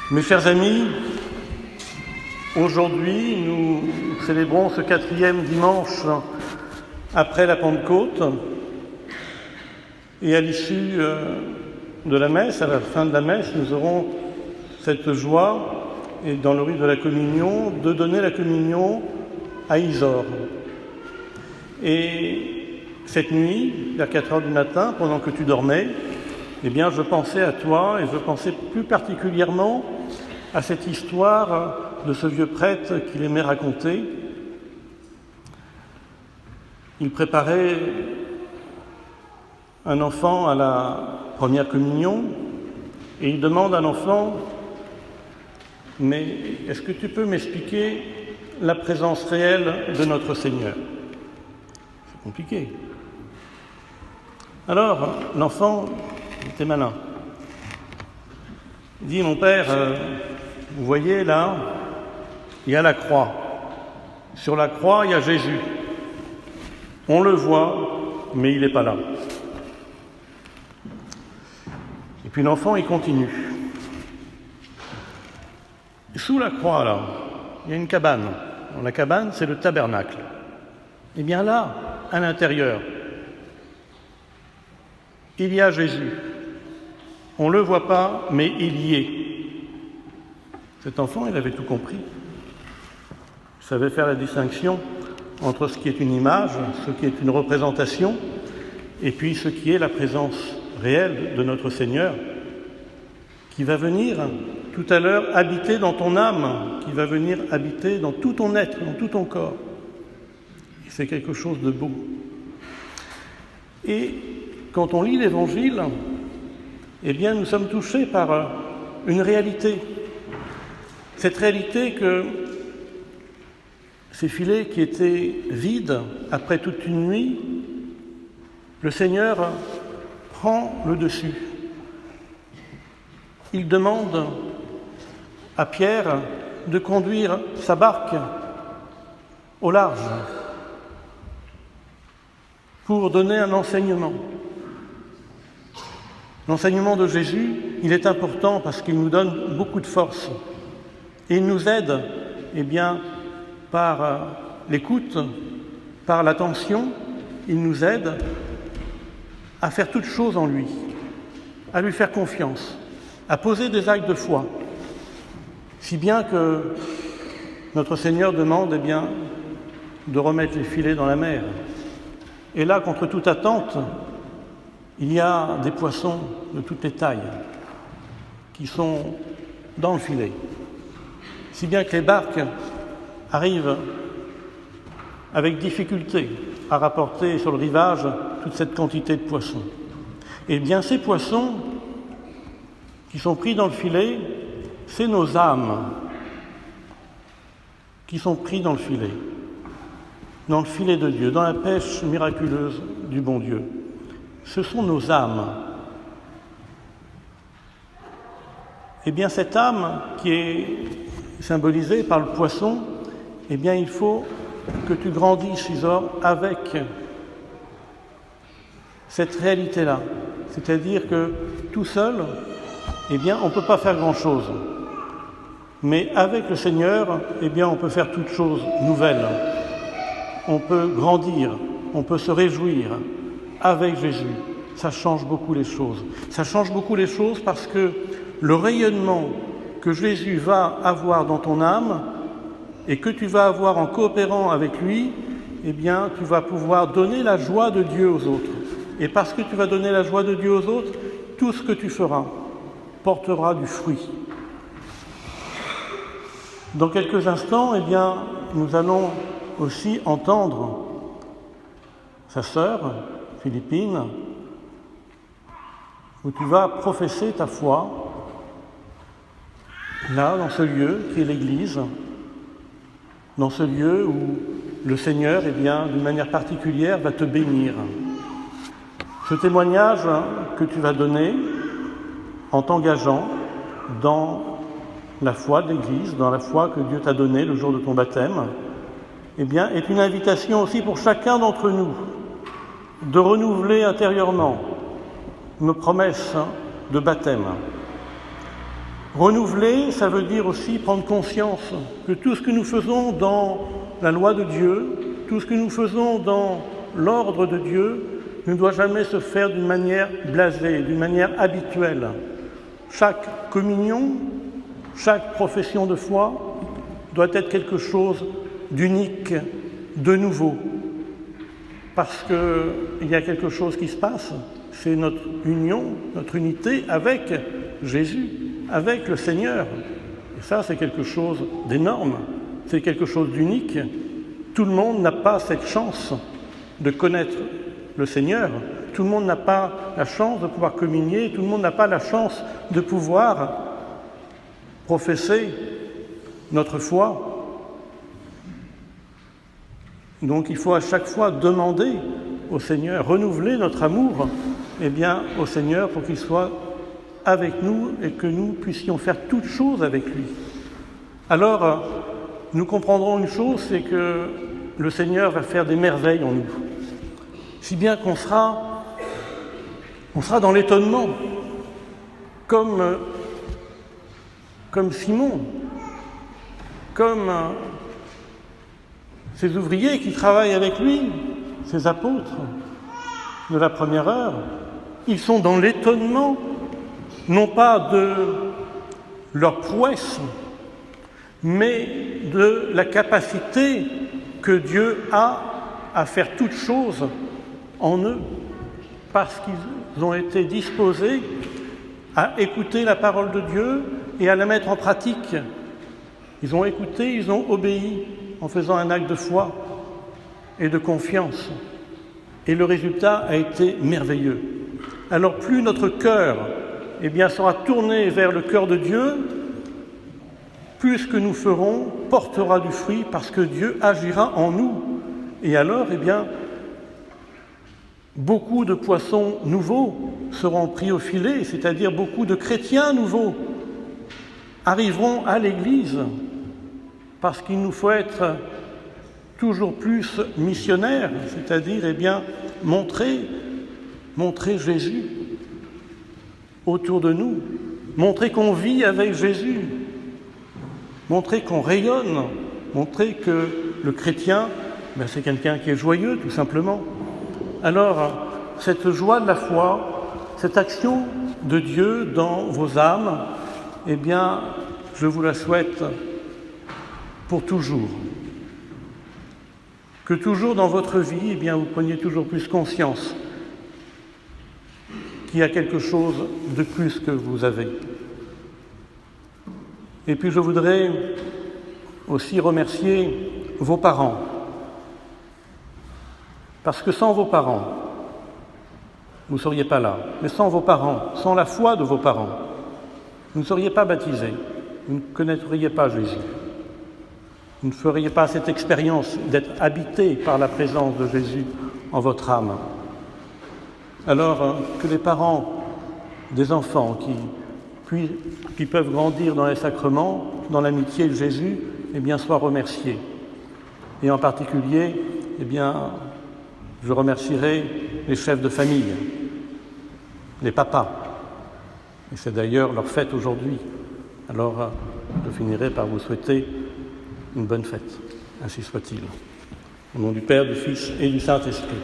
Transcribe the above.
Mes chers amis, aujourd'hui nous célébrons ce 4e dimanche après la Pentecôte et à l'issue de la messe, à la fin de la messe, nous aurons cette joie, et dans le rite de la communion, de donner la communion à Isor. Et cette nuit, vers 4 heures du matin, pendant que tu dormais, eh bien, je pensais à toi et je pensais plus particulièrement à cette histoire de ce vieux prêtre qu'il aimait raconter. Il préparait un enfant à la première communion et il demande à l'enfant « Mais est-ce que tu peux m'expliquer la présence réelle de notre Seigneur ?» C'est compliqué. Alors, l'enfant était malin. Il dit « Mon père, vous voyez là, il y a la croix. Sur la croix, il y a Jésus. On le voit, mais il n'est pas là. » Et puis l'enfant, il continue. Sous la croix, là, il y a une cabane. Dans la cabane, c'est le tabernacle. Et bien là, à l'intérieur, il y a Jésus. On ne le voit pas, mais il y est. Cet enfant, il avait tout compris. Il savait faire la distinction entre ce qui est une image, ce qui est une représentation, et puis ce qui est la présence réelle de notre Seigneur, qui va venir tout à l'heure habiter dans ton âme, qui va venir habiter dans tout ton être, dans tout ton corps. Et c'est quelque chose de beau. Et quand on lit l'Évangile, eh bien, nous sommes touchés par une réalité. Cette réalité que ces filets qui étaient vides après toute une nuit, le Seigneur prend le dessus. Il demande à Pierre de conduire sa barque au large pour donner un enseignement. L'enseignement de Jésus, il est important parce qu'il nous donne beaucoup de force et il nous aide, eh bien, par l'écoute, par l'attention, il nous aide à faire toutes choses en lui, à lui faire confiance, à poser des actes de foi, si bien que notre Seigneur demande, eh bien, de remettre les filets dans la mer. Et là, contre toute attente, il y a des poissons de toutes les tailles qui sont dans le filet, si bien que les barques arrivent avec difficulté à rapporter sur le rivage toute cette quantité de poissons. Et bien ces poissons qui sont pris dans le filet, c'est nos âmes qui sont pris dans le filet de Dieu, dans la pêche miraculeuse du bon Dieu. Ce sont nos âmes. Eh bien, cette âme qui est symbolisée par le poisson, eh bien, il faut que tu grandisses, Isor, avec cette réalité-là. C'est-à-dire que tout seul, eh bien, on ne peut pas faire grand-chose. Mais avec le Seigneur, eh bien, on peut faire toutes choses nouvelles. On peut grandir, on peut se réjouir. Avec Jésus, ça change beaucoup les choses. Ça change beaucoup les choses parce que le rayonnement que Jésus va avoir dans ton âme et que tu vas avoir en coopérant avec lui, eh bien, tu vas pouvoir donner la joie de Dieu aux autres. Et parce que tu vas donner la joie de Dieu aux autres, tout ce que tu feras portera du fruit. Dans quelques instants, eh bien, nous allons aussi entendre sa sœur, Philippine, où tu vas professer ta foi, là, dans ce lieu qui est l'Église, dans ce lieu où le Seigneur, eh bien, d'une manière particulière, va te bénir. Ce témoignage que tu vas donner en t'engageant dans la foi de l'Église, dans la foi que Dieu t'a donnée le jour de ton baptême, eh bien, est une invitation aussi pour chacun d'entre nous de renouveler intérieurement nos promesses de baptême. Renouveler, ça veut dire aussi prendre conscience que tout ce que nous faisons dans la loi de Dieu, tout ce que nous faisons dans l'ordre de Dieu, ne doit jamais se faire d'une manière blasée, d'une manière habituelle. Chaque communion, chaque profession de foi doit être quelque chose d'unique, de nouveau. Parce qu'il y a quelque chose qui se passe, c'est notre union, notre unité avec Jésus, avec le Seigneur. Et ça, c'est quelque chose d'énorme, c'est quelque chose d'unique. Tout le monde n'a pas cette chance de connaître le Seigneur. Tout le monde n'a pas la chance de pouvoir communier, tout le monde n'a pas la chance de pouvoir professer notre foi. Donc il faut à chaque fois demander au Seigneur, renouveler notre amour au Seigneur pour qu'il soit avec nous et que nous puissions faire toutes choses avec lui. Alors, nous comprendrons une chose, c'est que le Seigneur va faire des merveilles en nous. Si bien qu'on sera dans l'étonnement, comme Simon, comme ces ouvriers qui travaillent avec lui, ces apôtres de la première heure. Ils sont dans l'étonnement, non pas de leur prouesse, mais de la capacité que Dieu a à faire toutes choses en eux, parce qu'ils ont été disposés à écouter la parole de Dieu et à la mettre en pratique. Ils ont écouté, ils ont obéi en faisant un acte de foi et de confiance. Et le résultat a été merveilleux. Alors plus notre cœur sera tourné vers le cœur de Dieu, plus ce que nous ferons portera du fruit parce que Dieu agira en nous. Et alors, beaucoup de poissons nouveaux seront pris au filet, c'est-à-dire beaucoup de chrétiens nouveaux arriveront à l'Église parce qu'il nous faut être toujours plus missionnaires, c'est-à-dire montrer Jésus autour de nous, montrer qu'on vit avec Jésus, montrer qu'on rayonne, montrer que le chrétien, c'est quelqu'un qui est joyeux, tout simplement. Alors, cette joie de la foi, cette action de Dieu dans vos âmes, je vous la souhaite pour toujours. Que toujours dans votre vie, vous preniez toujours plus conscience qu'il y a quelque chose de plus que vous avez. Et puis je voudrais aussi remercier vos parents. Parce que sans vos parents, vous ne seriez pas là. Mais sans vos parents, sans la foi de vos parents, vous ne seriez pas baptisés, vous ne connaîtriez pas Jésus. Vous ne feriez pas cette expérience d'être habité par la présence de Jésus en votre âme. Alors que les parents des enfants qui peuvent grandir dans les sacrements, dans l'amitié de Jésus, soient remerciés. Et en particulier, je remercierai les chefs de famille, les papas. Et c'est d'ailleurs leur fête aujourd'hui. Alors, je finirai par vous souhaiter une bonne fête. Ainsi soit-il. Au nom du Père, du Fils et du Saint-Esprit.